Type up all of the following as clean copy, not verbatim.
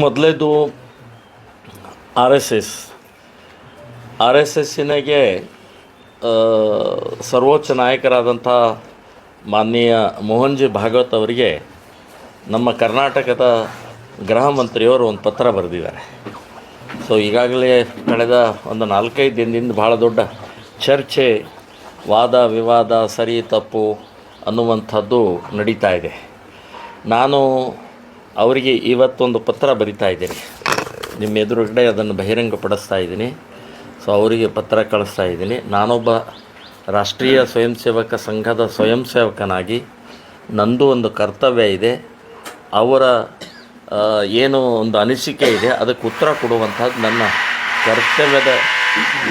ಮೊದಲೇದು R S ಎಸ್ಸಿನಾಗೆ ಸರ್ವೋಚ್ಚ ನಾಯಕರಾದಂಥ ಮಾನನೀಯ Mohan G Bhagwat ಅವರಿಗೆ ನಮ್ಮ ಕರ್ನಾಟಕದ ಗೃಹ ಮಂತ್ರಿಯವರು ಒಂದು ಪತ್ರ ಬರೆದಿದ್ದಾರೆ. ಸೊ ಈಗಾಗಲೇ ಕಳೆದ ಒಂದು 4-5 ದಿನದಿಂದ ಭಾಳ ದೊಡ್ಡ ಚರ್ಚೆ, ವಾದ ವಿವಾದ, ಸರಿ ತಪ್ಪು ಅನ್ನುವಂಥದ್ದು ನಡೀತಾ ಇದೆ. ನಾನು ಅವರಿಗೆ ಇವತ್ತೊಂದು ಪತ್ರ ಬರಿತಾ ಇದ್ದೀನಿ, ನಿಮ್ಮ ಎದುರುಗಡೆ ಅದನ್ನು ಬಹಿರಂಗಪಡಿಸ್ತಾ ಇದ್ದೀನಿ. ಸೊ ಅವರಿಗೆ ಪತ್ರ ಕಳಿಸ್ತಾ ಇದ್ದೀನಿ. ನಾನೊಬ್ಬ ರಾಷ್ಟ್ರೀಯ ಸ್ವಯಂ ಸೇವಕ ಸಂಘದ ಸ್ವಯಂ ಸೇವಕನಾಗಿ ನಂದು ಒಂದು ಕರ್ತವ್ಯ ಇದೆ. ಅವರ ಏನು ಒಂದು ಅನಿಸಿಕೆ ಇದೆ ಅದಕ್ಕೆ ಉತ್ತರ ಕೊಡುವಂಥದ್ದು ನನ್ನ ಕರ್ತವ್ಯದ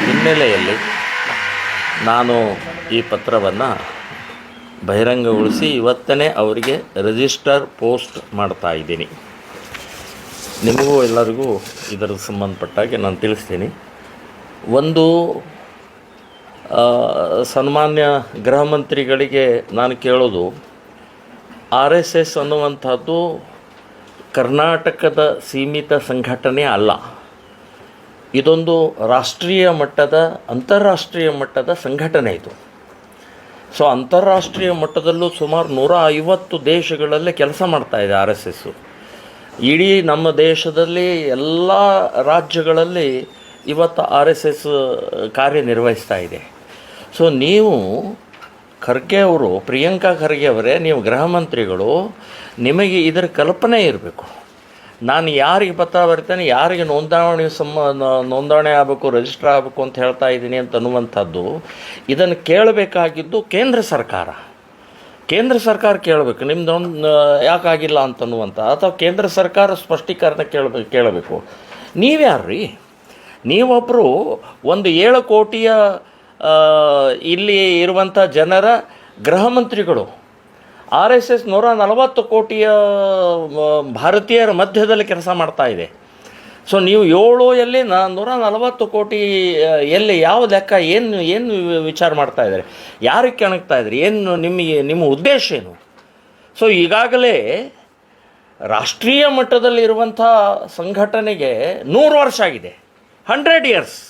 ಹಿನ್ನೆಲೆಯಲ್ಲಿ ನಾನು ಈ ಪತ್ರವನ್ನು ಬಹಿರಂಗಗೊಳಿಸಿ ಇವತ್ತೇ ಅವರಿಗೆ ರಿಜಿಸ್ಟರ್ ಪೋಸ್ಟ್ ಮಾಡ್ತಾ ಇದ್ದೀನಿ. ನಿಮಗೂ ಎಲ್ಲರಿಗೂ ಇದರ ಸಂಬಂಧಪಟ್ಟಾಗೆ ನಾನು ತಿಳಿಸ್ತೀನಿ. ಒಂದು ಸನ್ಮಾನ್ಯ ಗೃಹ ಮಂತ್ರಿಗಳಿಗೆ ನಾನು ಕೇಳೋದು, ಆರ್ ಎಸ್ ಎಸ್ ಅನ್ನುವಂಥದ್ದು ಕರ್ನಾಟಕದ ಸೀಮಿತ ಸಂಘಟನೆ ಅಲ್ಲ. ಇದೊಂದು ರಾಷ್ಟ್ರೀಯ ಮಟ್ಟದ, ಅಂತಾರಾಷ್ಟ್ರೀಯ ಮಟ್ಟದ ಸಂಘಟನೆ ಇದು. ಸೊ ಅಂತಾರಾಷ್ಟ್ರೀಯ ಮಟ್ಟದಲ್ಲೂ ಸುಮಾರು 150 ದೇಶಗಳಲ್ಲಿ ಕೆಲಸ ಮಾಡ್ತಾಯಿದೆ ಆರ್ ಎಸ್ ಎಸ್ಸು. ಇಡೀ ನಮ್ಮ ದೇಶದಲ್ಲಿ ಎಲ್ಲ ರಾಜ್ಯಗಳಲ್ಲಿ ಇವತ್ತು ಆರ್ ಎಸ್ ಎಸ್ ಕಾರ್ಯನಿರ್ವಹಿಸ್ತಾ ಇದೆ. ಸೊ ನೀವು ಖರ್ಗೆ ಅವರು, ಪ್ರಿಯಾಂಕಾ ಖರ್ಗೆ ಅವರೇ, ನೀವು ಗೃಹ ಮಂತ್ರಿಗಳು, ನಿಮಗೆ ಇದರ ಕಲ್ಪನೆ ಇರಬೇಕು. ನಾನು ಯಾರಿಗೆ ಪತ್ರ ಬರ್ತೇನೆ, ಯಾರಿಗೆ ನೋಂದಣಿ ಆಗಬೇಕು, ರಿಜಿಸ್ಟರ್ ಆಗಬೇಕು ಅಂತ ಹೇಳ್ತಾ ಇದ್ದೀನಿ ಅಂತ ಅನ್ನುವಂಥದ್ದು, ಇದನ್ನು ಕೇಳಬೇಕಾಗಿದ್ದು ಕೇಂದ್ರ ಸರ್ಕಾರ ಕೇಳಬೇಕು. ನಿಮ್ಮದು ಯಾಕಾಗಿಲ್ಲ ಅಂತನ್ನುವಂಥ, ಅಥವಾ ಕೇಂದ್ರ ಸರ್ಕಾರ ಸ್ಪಷ್ಟೀಕರಣ ಕೇಳಬೇಕು. ನೀವ್ಯಾರು ರೀ? ನೀವೊಬ್ಬರು ಒಂದು 7 ಕೋಟಿಯ ಇಲ್ಲಿ ಇರುವಂಥ ಜನರ ಗೃಹ ಮಂತ್ರಿಗಳು. ಆರ್ ಎಸ್ ಎಸ್ 140 ಕೋಟಿಯ ಭಾರತೀಯರ ಮಧ್ಯದಲ್ಲಿ ಕೆಲಸ ಮಾಡ್ತಾ ಇದೆ. ಸೊ ನೀವು 7 ಎಲ್ಲಿ 140 ಕೋಟಿ ಎಲ್ಲಿ, ಯಾವ ಲೆಕ್ಕ, ಏನು ವಿಚಾರ ಮಾಡ್ತಾ ಇದ್ದಾರೆ, ಯಾರಿಗೆ ಕೆಣಕ್ತಾ ಇದ್ರಿ, ಏನು ನಿಮ್ಮ ಉದ್ದೇಶ ಏನು? ಸೊ ಈಗಾಗಲೇ ರಾಷ್ಟ್ರೀಯ ಮಟ್ಟದಲ್ಲಿರುವಂಥ ಸಂಘಟನೆಗೆ 100 ವರ್ಷ ಆಗಿದೆ, 100 ಇಯರ್ಸ್.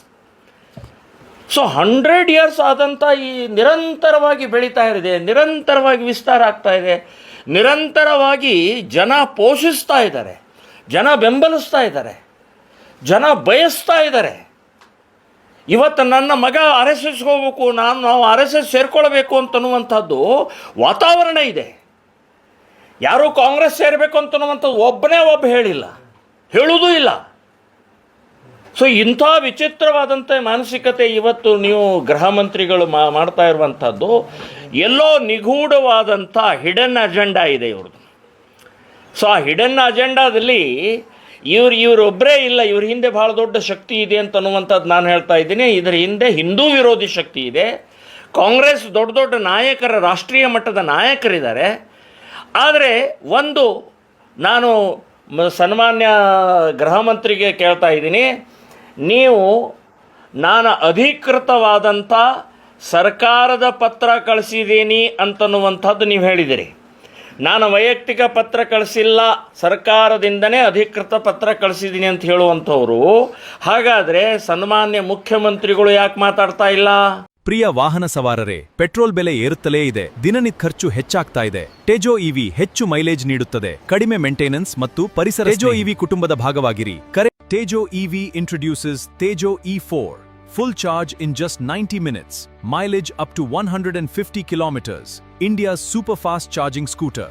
ಸೊ 100 ಇಯರ್ಸ್ ಆದಂಥ ಈ ನಿರಂತರವಾಗಿ ಬೆಳೀತಾ ಇದೆ, ನಿರಂತರವಾಗಿ ವಿಸ್ತಾರ ಆಗ್ತಾ ಇದೆ, ನಿರಂತರವಾಗಿ ಜನ ಪೋಷಿಸ್ತಾ ಇದ್ದಾರೆ, ಜನ ಬೆಂಬಲಿಸ್ತಾ ಇದ್ದಾರೆ, ಜನ ಬಯಸ್ತಾ ಇದ್ದಾರೆ. ಇವತ್ತು ನನ್ನ ಮಗ ಆರ್ ಎಸ್ ಎಸ್ಗೆ ಹೋಗ್ಬೇಕು, ನಾವು ಆರ್ ಎಸ್ ಎಸ್ ಸೇರ್ಕೊಳ್ಬೇಕು ಅಂತನ್ನುವಂಥದ್ದು ವಾತಾವರಣ ಇದೆ. ಯಾರೂ ಕಾಂಗ್ರೆಸ್ ಸೇರಬೇಕು ಅಂತನ್ನುವಂಥದ್ದು ಒಬ್ಬ ಹೇಳಿಲ್ಲ, ಹೇಳುವುದೂ ಇಲ್ಲ. ಸೊ ಇಂಥ ವಿಚಿತ್ರವಾದಂಥ ಮಾನಸಿಕತೆ ಇವತ್ತು ನೀವು ಗೃಹ ಮಂತ್ರಿಗಳು ಮಾಡ್ತಾ ಇರುವಂಥದ್ದು, ಎಲ್ಲೋ ನಿಗೂಢವಾದಂಥ ಹಿಡನ್ ಅಜೆಂಡಾ ಇದೆ ಇವ್ರದ್ದು. ಸೊ ಆ ಹಿಡನ್ ಅಜೆಂಡಾದಲ್ಲಿ ಇವರೊಬ್ಬರೇ ಇಲ್ಲ, ಇವ್ರ ಹಿಂದೆ ಭಾಳ ದೊಡ್ಡ ಶಕ್ತಿ ಇದೆ ಅಂತನ್ನುವಂಥದ್ದು ನಾನು ಹೇಳ್ತಾ ಇದ್ದೀನಿ. ಇದರ ಹಿಂದೆ ಹಿಂದೂ ವಿರೋಧಿ ಶಕ್ತಿ ಇದೆ. ಕಾಂಗ್ರೆಸ್ ದೊಡ್ಡ ನಾಯಕರ, ರಾಷ್ಟ್ರೀಯ ಮಟ್ಟದ ನಾಯಕರಿದ್ದಾರೆ. ಆದರೆ ಒಂದು ನಾನು ಸನ್ಮಾನ್ಯ ಗೃಹ ಮಂತ್ರಿಗೆ ಕೇಳ್ತಾ ಇದ್ದೀನಿ, ನಾನು ಅಧಿಕೃತವಾದಂಥ ಸರ್ಕಾರದ ಪತ್ರ ಕಳಿಸಿದ್ದೀನಿ ಅಂತನ್ನುವಂಥದ್ದು ನೀವು ಹೇಳಿದಿರಿ. ನಾನು ವೈಯಕ್ತಿಕ ಪತ್ರ ಕಳಿಸಿಲ್ಲ, ಸರ್ಕಾರದಿಂದನೇ ಅಧಿಕೃತ ಪತ್ರ ಕಳಿಸಿದ್ದೀನಿ ಅಂತ ಹೇಳುವಂಥವ್ರು, ಹಾಗಾದರೆ ಸನ್ಮಾನ್ಯ ಮುಖ್ಯಮಂತ್ರಿಗಳು ಯಾಕೆ ಮಾತಾಡ್ತಾ ಇಲ್ಲ? ಪ್ರಿಯ ವಾಹನ ಸವಾರರೇ, ಪೆಟ್ರೋಲ್ ಬೆಲೆ ಏರುತ್ತಲೇ ಇದೆ, ದಿನನಿತ್ಯ ಖರ್ಚು ಹೆಚ್ಚಾಗ್ತಾ ಇದೆ. ಟೇಜೋ ಇವಿ ಹೆಚ್ಚು ಮೈಲೇಜ್ ನೀಡುತ್ತದೆ, ಕಡಿಮೆ ಮೇಂಟೆನೆನ್ಸ್ ಮತ್ತು ಪರಿಸರ. ಟೇಜೋ ಇವಿ ಕುಟುಂಬದ ಭಾಗವಾಗಿರಿ. Tejo EV introduces Tejo E4. Full charge in just 90 minutes. Mileage up to 150 kilometers. India's super fast charging scooter.